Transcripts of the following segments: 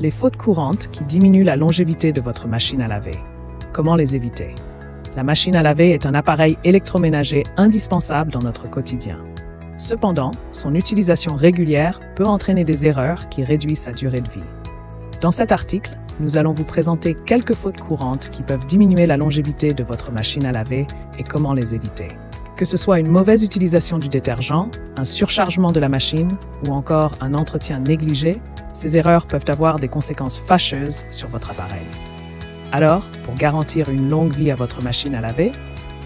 Les fautes courantes qui diminuent la longévité de votre machine à laver. Comment les éviter? La machine à laver est un appareil électroménager indispensable dans notre quotidien. Cependant, son utilisation régulière peut entraîner des erreurs qui réduisent sa durée de vie. Dans cet article, nous allons vous présenter quelques fautes courantes qui peuvent diminuer la longévité de votre machine à laver et comment les éviter. Que ce soit une mauvaise utilisation du détergent, un surchargement de la machine ou encore un entretien négligé, ces erreurs peuvent avoir des conséquences fâcheuses sur votre appareil. Alors, pour garantir une longue vie à votre machine à laver,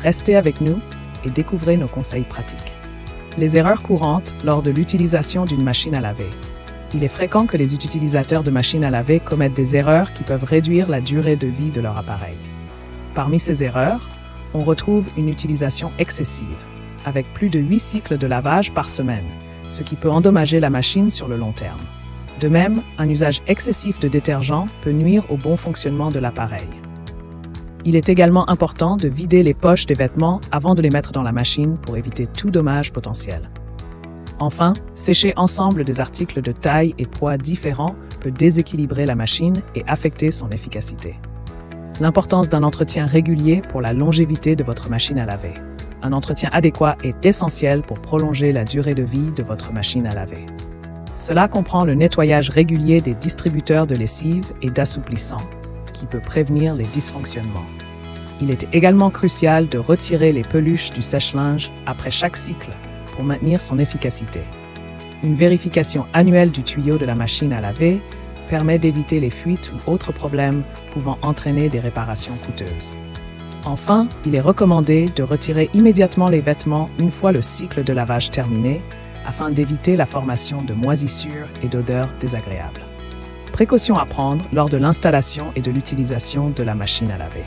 restez avec nous et découvrez nos conseils pratiques. Les erreurs courantes lors de l'utilisation d'une machine à laver. Il est fréquent que les utilisateurs de machines à laver commettent des erreurs qui peuvent réduire la durée de vie de leur appareil. Parmi ces erreurs, on retrouve une utilisation excessive, avec plus de 8 cycles de lavage par semaine, ce qui peut endommager la machine sur le long terme. De même, un usage excessif de détergent peut nuire au bon fonctionnement de l'appareil. Il est également important de vider les poches des vêtements avant de les mettre dans la machine pour éviter tout dommage potentiel. Enfin, sécher ensemble des articles de taille et poids différents peut déséquilibrer la machine et affecter son efficacité. L'importance d'un entretien régulier pour la longévité de votre machine à laver. Un entretien adéquat est essentiel pour prolonger la durée de vie de votre machine à laver. Cela comprend le nettoyage régulier des distributeurs de lessive et d'assouplissant, qui peut prévenir les dysfonctionnements. Il est également crucial de retirer les peluches du sèche-linge après chaque cycle pour maintenir son efficacité. Une vérification annuelle du tuyau de la machine à laver permet d'éviter les fuites ou autres problèmes pouvant entraîner des réparations coûteuses. Enfin, il est recommandé de retirer immédiatement les vêtements une fois le cycle de lavage terminé, afin d'éviter la formation de moisissures et d'odeurs désagréables. Précautions à prendre lors de l'installation et de l'utilisation de la machine à laver.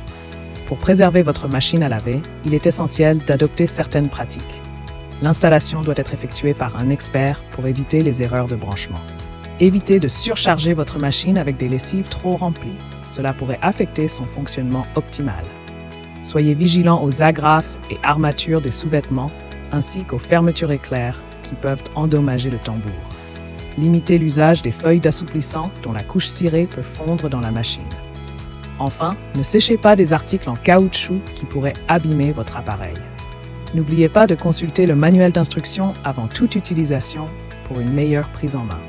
Pour préserver votre machine à laver, il est essentiel d'adopter certaines pratiques. L'installation doit être effectuée par un expert pour éviter les erreurs de branchement. Évitez de surcharger votre machine avec des lessives trop remplies. Cela pourrait affecter son fonctionnement optimal. Soyez vigilant aux agrafes et armatures des sous-vêtements, ainsi qu'aux fermetures éclairs qui peuvent endommager le tambour. Limitez l'usage des feuilles d'assouplissant dont la couche cirée peut fondre dans la machine. Enfin, ne séchez pas des articles en caoutchouc qui pourraient abîmer votre appareil. N'oubliez pas de consulter le manuel d'instruction avant toute utilisation pour une meilleure prise en main.